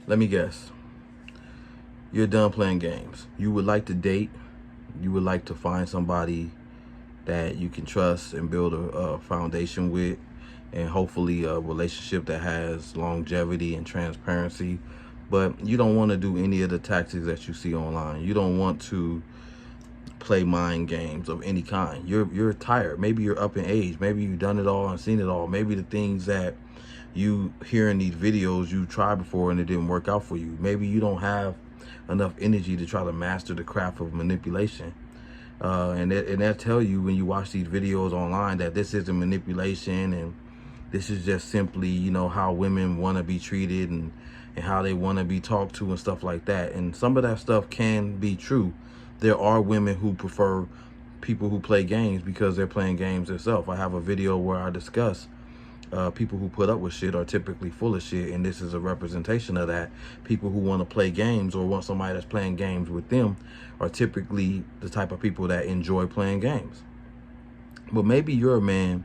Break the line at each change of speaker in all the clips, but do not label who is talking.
Let me guess. You're done playing games. You would like to date. You would like to find somebody that you can trust and build a foundation with, and hopefully a relationship that has longevity and transparency. But you don't want to do any of the tactics that you see online. You don't want to play mind games of any kind. You're tired. Maybe you're up in age. Maybe you've done it all and seen it all. Maybe the things that you hear in these videos you tried before and it didn't work out for you. Maybe you don't have enough energy to try to master the craft of manipulation. And they'll tell you when you watch these videos online that this isn't manipulation, and this is just simply, how women want to be treated, and how they want to be talked to and stuff like that. And some of that stuff can be true. There are women who prefer people who play games because they're playing games themselves. I have a video where I discuss people who put up with shit are typically full of shit, and this is a representation of that. People who want to play games or want somebody that's playing games with them are typically the type of people that enjoy playing games. But maybe you're a man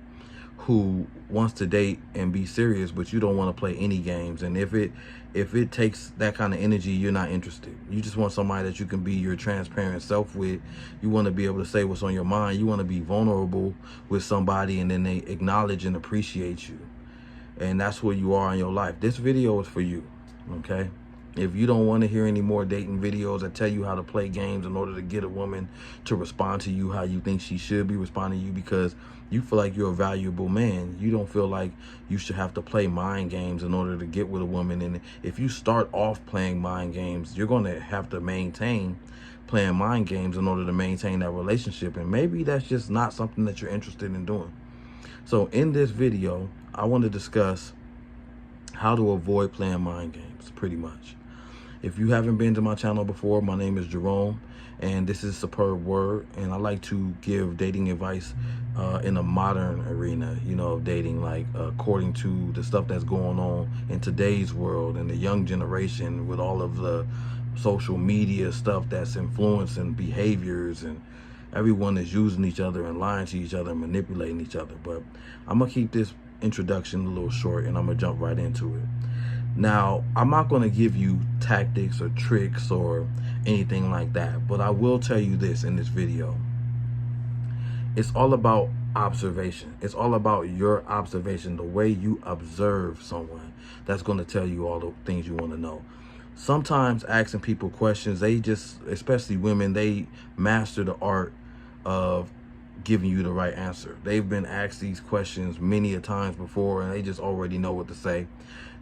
who wants to date and be serious, but you don't want to play any games. And if it takes that kind of energy, you're not interested. You just want somebody that you can be your transparent self with. You want to be able to say what's on your mind. You want to be vulnerable with somebody, and then they acknowledge and appreciate you. And that's where you are in your life. This video is for you, okay? If you don't want to hear any more dating videos that tell you how to play games in order to get a woman to respond to you how you think she should be responding to you, because you feel like you're a valuable man, you don't feel like you should have to play mind games in order to get with a woman. And if you start off playing mind games, you're going to have to maintain playing mind games in order to maintain that relationship. And maybe that's just not something that you're interested in doing. So in this video, I want to discuss how to avoid playing mind games, pretty much. If you haven't been to my channel before, my name is Jerome, and this is Superb Word, and I like to give dating advice in a modern arena, of dating, like according to the stuff that's going on in today's world and the young generation, with all of the social media stuff that's influencing behaviors, and everyone is using each other and lying to each other and manipulating each other. But I'm gonna keep this introduction a little short, and I'm gonna jump right into it. Now, I'm not going to give you tactics or tricks or anything like that, but I will tell you this in this video. It's all about observation. It's all about your observation, the way you observe someone. That's going to tell you all the things you want to know. Sometimes asking people questions, they just, especially women, they master the art of giving you the right answer. They've been asked these questions many a times before, and they just already know what to say.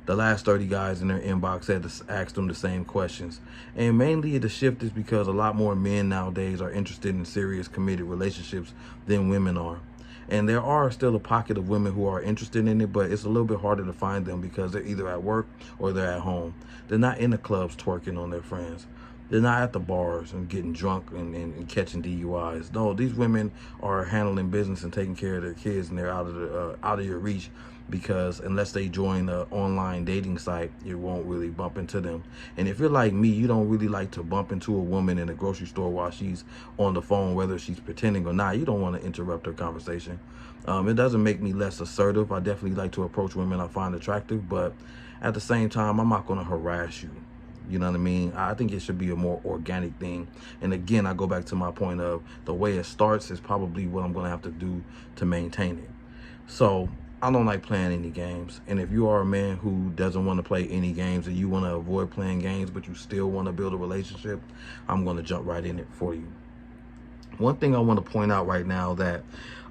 The last 30 guys in their inbox had to ask them the same questions. And mainly the shift is because a lot more men nowadays are interested in serious committed relationships than women are. And there are still a pocket of women who are interested in it, but it's a little bit harder to find them because they're either at work or they're at home. They're not in the clubs twerking on their friends. They're not at the bars and getting drunk and catching DUIs. No, these women are handling business and taking care of their kids, and they're out of your reach, because unless they join an online dating site, you won't really bump into them. And if you're like me, you don't really like to bump into a woman in a grocery store while she's on the phone, whether she's pretending or not. You don't want to interrupt her conversation. It doesn't make me less assertive. I definitely like to approach women I find attractive, but at the same time, I'm not going to harass you. You know what I mean? I think it should be a more organic thing. And again, I go back to my point of the way it starts is probably what I'm going to have to do to maintain it. So I don't like playing any games. And if you are a man who doesn't want to play any games and you want to avoid playing games, but you still want to build a relationship, I'm going to jump right in it for you. One thing I want to point out right now, that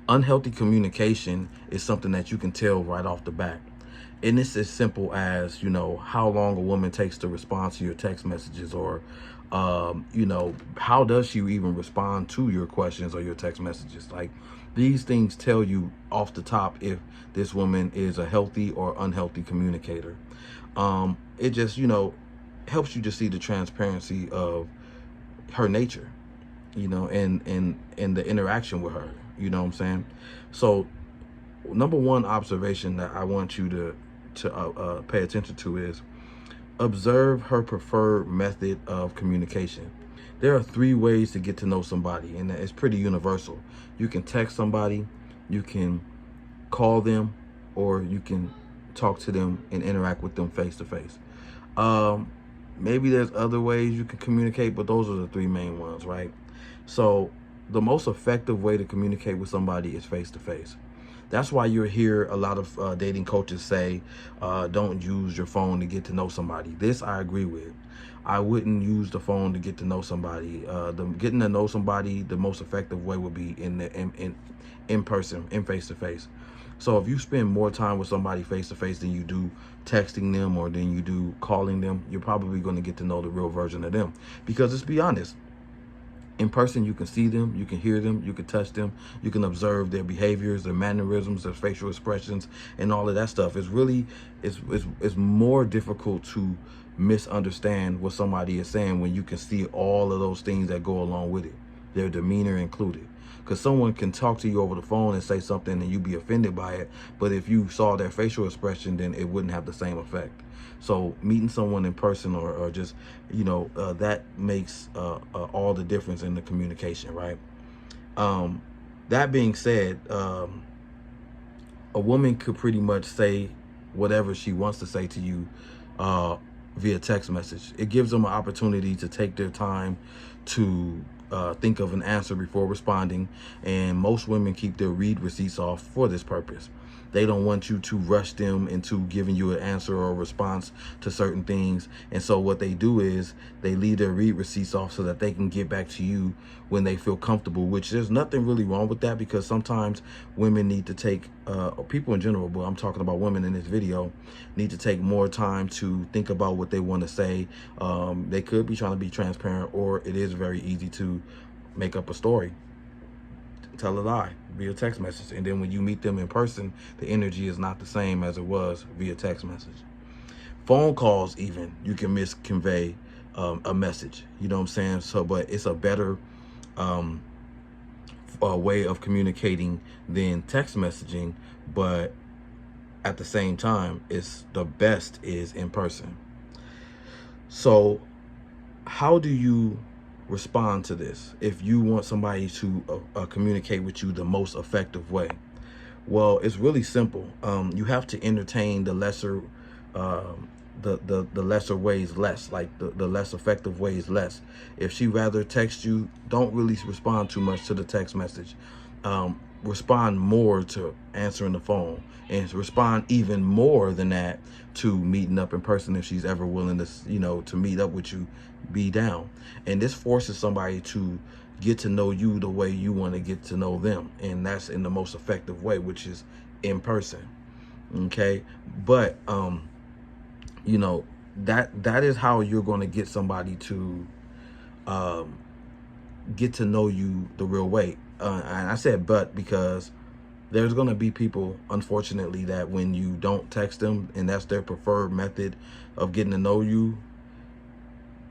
unhealthy communication is something that you can tell right off the bat. And it's as simple as, how long a woman takes to respond to your text messages, or, how does she even respond to your questions or your text messages? Like, these things tell you off the top if this woman is a healthy or unhealthy communicator. It just, helps you to see the transparency of her nature, and the interaction with her, you know what I'm saying? So number one observation that I want you to pay attention to is observe her preferred method of communication. There are 3 ways to get to know somebody, and it's pretty universal. You can text somebody, you can call them, or you can talk to them and interact with them face to face. Maybe there's other ways you can communicate, but those are the three main ones, right? So the most effective way to communicate with somebody is face to face. That's why you'll hear a lot of dating coaches say, don't use your phone to get to know somebody. This I agree with. I wouldn't use the phone to get to know somebody. Getting to know somebody, the most effective way would be in person, in face to face. So if you spend more time with somebody face to face than you do texting them or than you do calling them, you're probably going to get to know the real version of them. Because let's be honest, in person, you can see them, you can hear them, you can touch them, you can observe their behaviors, their mannerisms, their facial expressions, and all of that stuff. It's more difficult to misunderstand what somebody is saying when you can see all of those things that go along with it, their demeanor included. Because someone can talk to you over the phone and say something and you be offended by it, but if you saw their facial expression, then it wouldn't have the same effect. So meeting someone in person or just, that makes all the difference in the communication, right? That being said, a woman could pretty much say whatever she wants to say to you via text message. It gives them an opportunity to take their time to think of an answer before responding, and most women keep their read receipts off for this purpose. They don't want you to rush them into giving you an answer or a response to certain things. And so what they do is they leave their read receipts off so that they can get back to you when they feel comfortable, which there's nothing really wrong with that, because sometimes women need to take, people in general, but I'm talking about women in this video, need to take more time to think about what they want to say. They could be trying to be transparent, or it is very easy to make up a story, tell a lie via text message, and then when you meet them in person, the energy is not the same as it was via text message. Phone calls, even, you can misconvey a message, you know what I'm saying? So, but it's a better way of communicating than text messaging, but at the same time, it's the best is in person. So how do you respond to this if you want somebody to communicate with you the most effective way? Well, it's really simple. You have to entertain the lesser the lesser ways less, like the less effective ways less. If she rather text you, don't really respond too much to the text message. Respond more to answering the phone, and respond even more than that to meeting up in person if she's ever willing to, to meet up with you, be down. And this forces somebody to get to know you the way you want to get to know them. And that's in the most effective way, which is in person. Okay. But, that is how you're going to get somebody to get to know you the real way. And I said but because there's going to be people, unfortunately, that when you don't text them and that's their preferred method of getting to know you,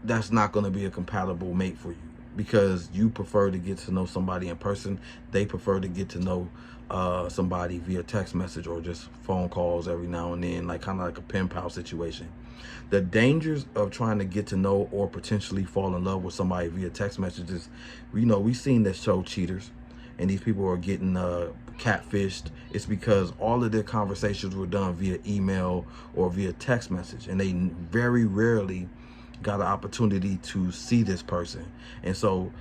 that's not going to be a compatible mate for you, because you prefer to get to know somebody in person. They prefer to get to know somebody via text message or just phone calls every now and then, like kind of like a pen pal situation. The dangers of trying to get to know or potentially fall in love with somebody via text messages, we've seen this show Cheaters, and these people are getting catfished. It's because all of their conversations were done via email or via text message, and they very rarely got an opportunity to see this person. And so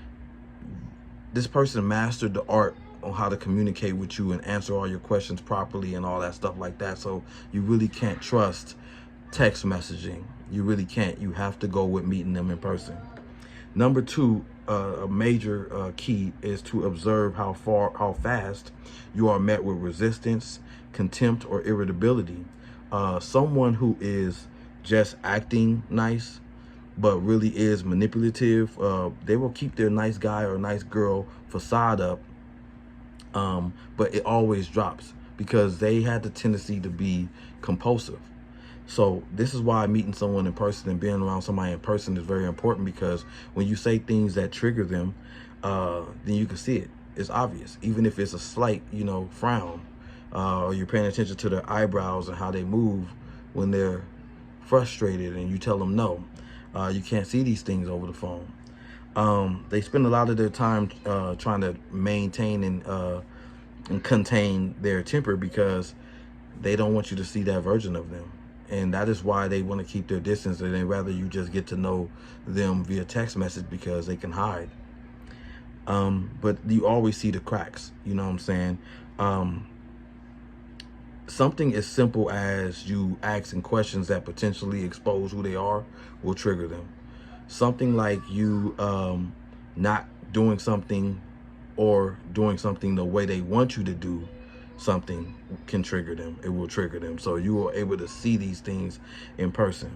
this person mastered the art on how to communicate with you and answer all your questions properly and all that stuff like that. So you really can't trust text messaging. You really can't. You have to go with meeting them in person. Number two, a major key is to observe how fast you are met with resistance, contempt, or irritability. Someone who is just acting nice but really is manipulative, they will keep their nice guy or nice girl facade up, but it always drops because they had the tendency to be compulsive. So this is why meeting someone in person and being around somebody in person is very important, because when you say things that trigger them, then you can see it. It's obvious, even if it's a slight, frown, or you're paying attention to their eyebrows and how they move when they're frustrated and you tell them no. You can't see these things over the phone. They spend a lot of their time trying to maintain and contain their temper because they don't want you to see that version of them. And that is why they want to keep their distance, and they'd rather you just get to know them via text message because they can hide. But you always see the cracks, you know what I'm saying? Something as simple as you asking questions that potentially expose who they are will trigger them. Something like you not doing something or doing something the way they want you to do something can trigger them. It will trigger them. So you are able to see these things in person.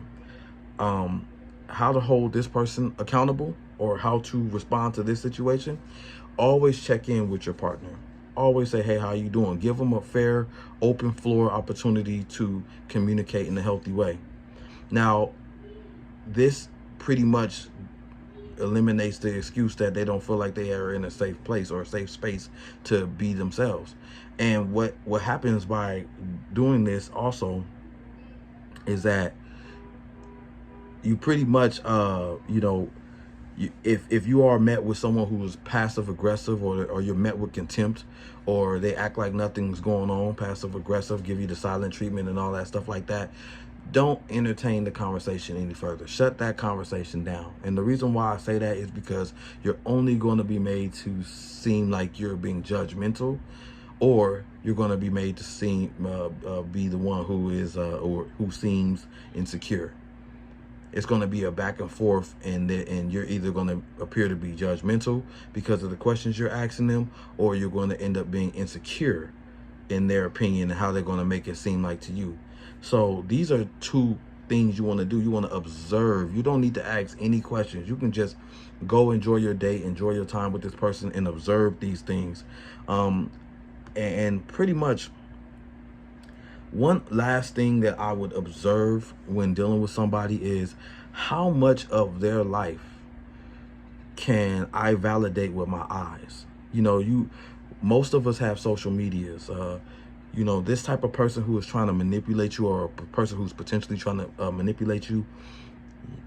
How to hold this person accountable or how to respond to this situation. Always check in with your partner. Always say, hey, how you doing? Give them a fair, open floor opportunity to communicate in a healthy way. Now, this pretty much eliminates the excuse that they don't feel like they are in a safe place or a safe space to be themselves. And what happens by doing this also is that you pretty much, if you are met with someone who is passive aggressive, or you're met with contempt, or they act like nothing's going on, passive aggressive, give you the silent treatment and all that stuff like that, don't entertain the conversation any further. Shut that conversation down. And the reason why I say that is because you're only going to be made to seem like you're being judgmental, or you're going to be made to seem be the one who is or who seems insecure. It's going to be a back and forth, and you're either going to appear to be judgmental because of the questions you're asking them, or you're going to end up being insecure in their opinion and how they're going to make it seem like to you. So these are two things you want to do. You want to observe. You don't need to ask any questions. You can just go enjoy your day, enjoy your time with this person, and observe these things. And pretty much one last thing that I would observe when dealing with somebody is how much of their life can I validate with my eyes. Most of us have social medias. This type of person who is trying to manipulate you, or a person who's potentially trying to manipulate you,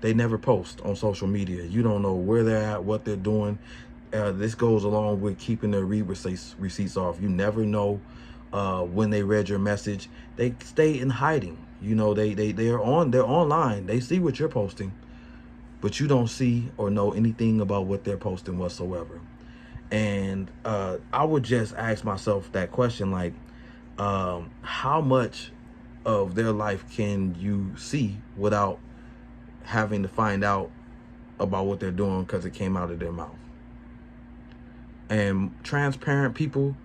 they never post on social media. You don't know where they're at, what they're doing. This goes along with keeping their read receipts off. You never know when they read your message. They stay in hiding. They're online. They see what you're posting, but you don't see or know anything about what they're posting whatsoever. And I would just ask myself that question, like, how much of their life can you see without having to find out about what they're doing because it came out of their mouth? And transparent people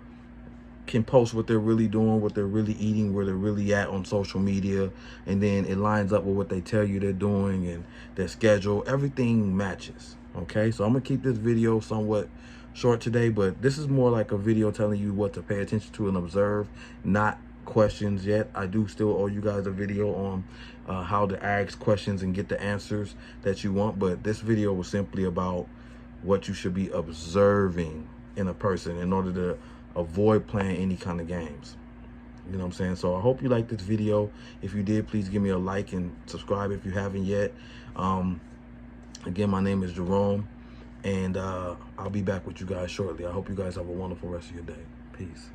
can post what they're really doing, what they're really eating, where they're really at on social media, and then it lines up with what they tell you they're doing and their schedule. Everything matches. Okay, so I'm gonna keep this video somewhat short today, but this is more like a video telling you what to pay attention to and observe, not questions yet. I do still owe you guys a video on how to ask questions and get the answers that you want, but this video was simply about what you should be observing in a person in order to avoid playing any kind of games. You know what I'm saying? So I hope you liked this video. If you did, please give me a like and subscribe if you haven't yet. Again, my name is Jerome, and I'll be back with you guys shortly. I hope you guys have a wonderful rest of your day. Peace.